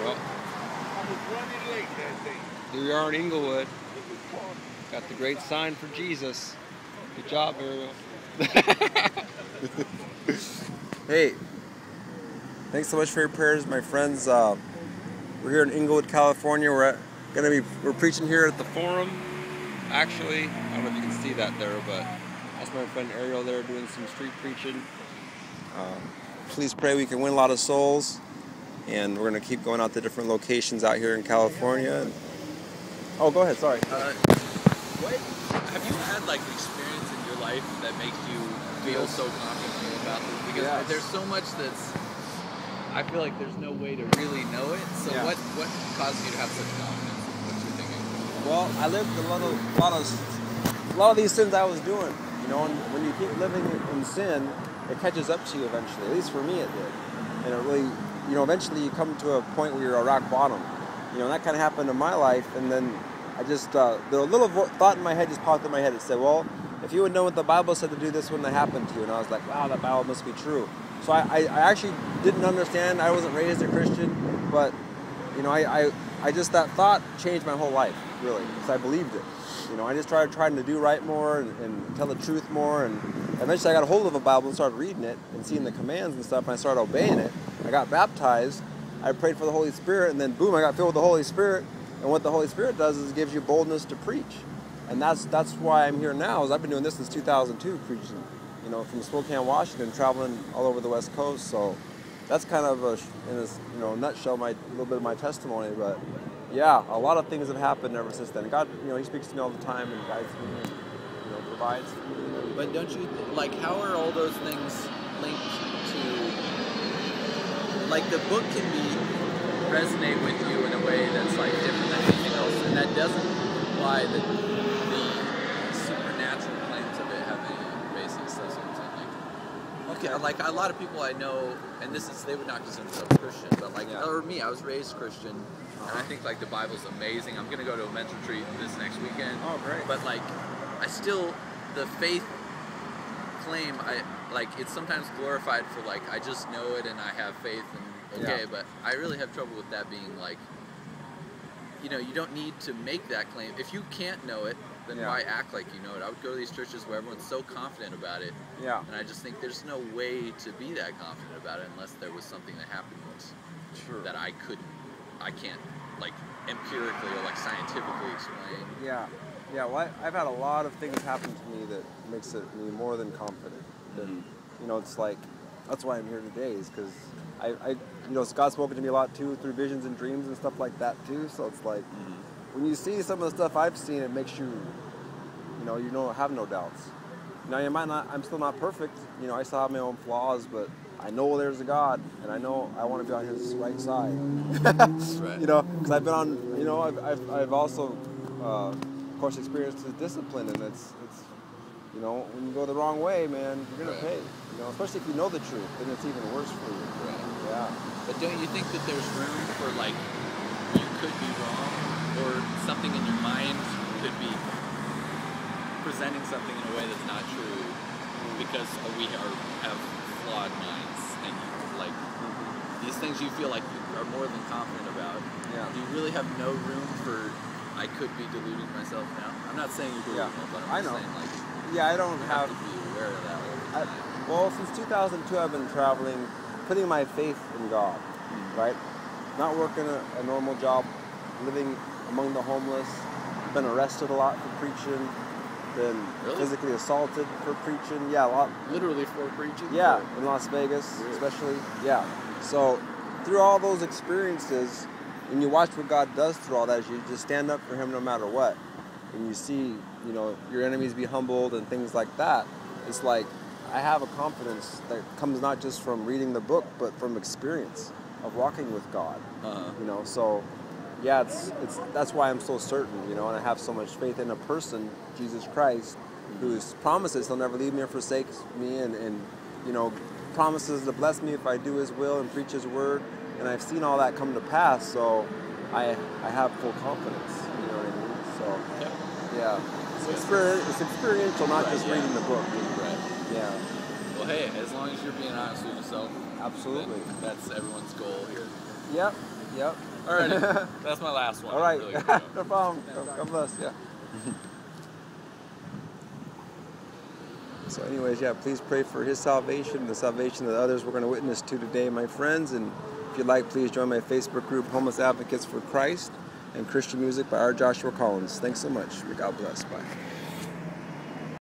Well, I was running late that day. here we are in Inglewood. Got the great sign for Jesus. Good job, Ariel. Hey, thanks so much for your prayers, my friends. We're here in Inglewood, California. We're preaching here at the Forum. Actually, I don't know if you can see that there, but that's my friend Ariel there doing some street preaching. Please pray we can win a lot of souls, and we're going to keep going out to different locations out here in California. Oh, go ahead. Sorry. What have you had like an experience in your life that makes you feel so confident about this? Because there's so much that's. I feel like there's no way to really know it. So what causes you to have such confidence in what you're thinking? Well, I lived a lot of these sins I was doing. You know, and when you keep living in sin, it catches up to you eventually. At least for me, it did. And it really, you know, eventually you come to a point where you're at rock bottom. You know, and that kind of happened in my life. And then I just, the little thought in my head just popped in my head. It said, well, if you would know what the Bible said to do, this wouldn't have happened to you. And I was like, wow, that Bible must be true. So I actually didn't understand. I wasn't raised a Christian, but, you know, I just, that thought changed my whole life, really, because I believed it. You know, I just started trying to do right more and tell the truth more, and eventually I got a hold of a Bible and started reading it and seeing the commands and stuff, and I started obeying it. I got baptized, I prayed for the Holy Spirit, and then boom, I got filled with the Holy Spirit, and what the Holy Spirit does is it gives you boldness to preach. And that's why I'm here now, is I've been doing this since 2002, preaching, you know, from Spokane, Washington, traveling all over the West Coast, so that's kind of, in a nutshell, a little bit of my testimony, but yeah, a lot of things have happened ever since then. God, you know, He speaks to me all the time and guides me and, you know, provides for me. But don't you, how are all those things linked to, the book can resonate with you in a way that's, different than anything else, and that doesn't imply that the supernatural claims of it have any basis, that's what I'm saying. Okay, a lot of people I know, and they would not consider themselves Christian, but or me, I was raised Christian, and I think the Bible's amazing. I'm gonna go to a men's retreat this next weekend. Oh, great! But I still, the faith claim, it's sometimes glorified for I just know it and I have faith and but I really have trouble with that being you know, you don't need to make that claim. If you can't know it, then why act like you know it? I would go to these churches where everyone's so confident about it. Yeah. And I just think there's no way to be that confident about it unless there was something that happened that I can't empirically or scientifically explain. Yeah. Yeah, well, I've had a lot of things happen to me that makes me more than confident. And, you know, it's that's why I'm here today, is because you know, God's spoken to me a lot too through visions and dreams and stuff like that too. So it's when you see some of the stuff I've seen, it makes you, you don't have no doubts. Now I'm still not perfect. You know, I still have my own flaws, but I know there's a God, and I know I want to be on His right side. Right. You know, because I've been on. You know, I've also, of course, experienced His discipline, and it's. You know, when you go the wrong way, man, you're gonna pay. You know, especially if you know the truth, then it's even worse for you. Right. Yeah. But don't you think that there's room for you could be wrong, or something in your mind could be presenting something in a way that's not true, because we have flawed minds, and these things you feel like you are more than confident about. Yeah. Do you really have no room for I could be deluding myself now? I'm not saying you're delusional, but I'm just saying yeah, I don't have to be aware of that all the time. Well, since 2002, I've been traveling, putting my faith in God, right? Not working a normal job, living among the homeless, been arrested a lot for preaching, been physically assaulted for preaching. Yeah, a lot. Literally for preaching? Yeah, in Las Vegas, especially. Yeah. So, through all those experiences, and you watch what God does through all that, is you just stand up for Him no matter what. And you see, you know, your enemies be humbled and things like that. It's I have a confidence that comes not just from reading the book, but from experience of walking with God. You know, so yeah, that's why I'm so certain, you know, and I have so much faith in a person, Jesus Christ, who's promises He'll never leave me or forsake me, and you know, promises to bless me if I do His will and preach His word, and I've seen all that come to pass, so I have full confidence, you know what I mean? So yeah, it's experiential, not just reading the book. Right. Yeah. Well, hey, as long as you're being honest with yourself, absolutely, that's everyone's goal here. Yep. Yep. All right, that's my last one. All right. Really good. No problem. God bless. Yeah. So anyways, yeah, please pray for his salvation, the salvation that others we're going to witness to today, my friends. And if you'd like, please join my Facebook group, Homeless Advocates for Christ and Christian Music by R.Joshua Collins. Thanks so much. God bless. Bye.